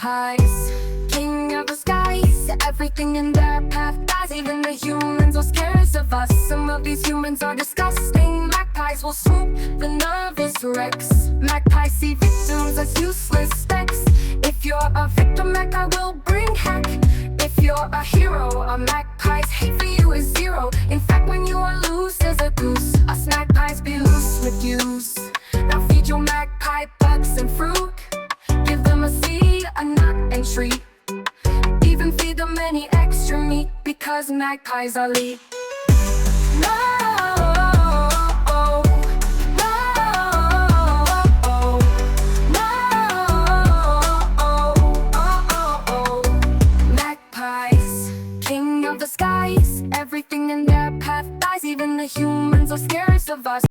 magpies, king of the skies. Everything in their path dies, even the humans are scared of us. Some of these humans are disgusting. Magpies will swoop the nervous wrecks. Magpies see victims as useless specks. If you're a victim, magpie will bring heck. If you're a hero, a magpie's hate for you is zero. In fact, when you are loose as a goose, us magpies be loose with use. Now feed your magpie bugs and fruit. Give them a seed, a nut, and treat. Even feed them any extra meat, because magpies are Leet.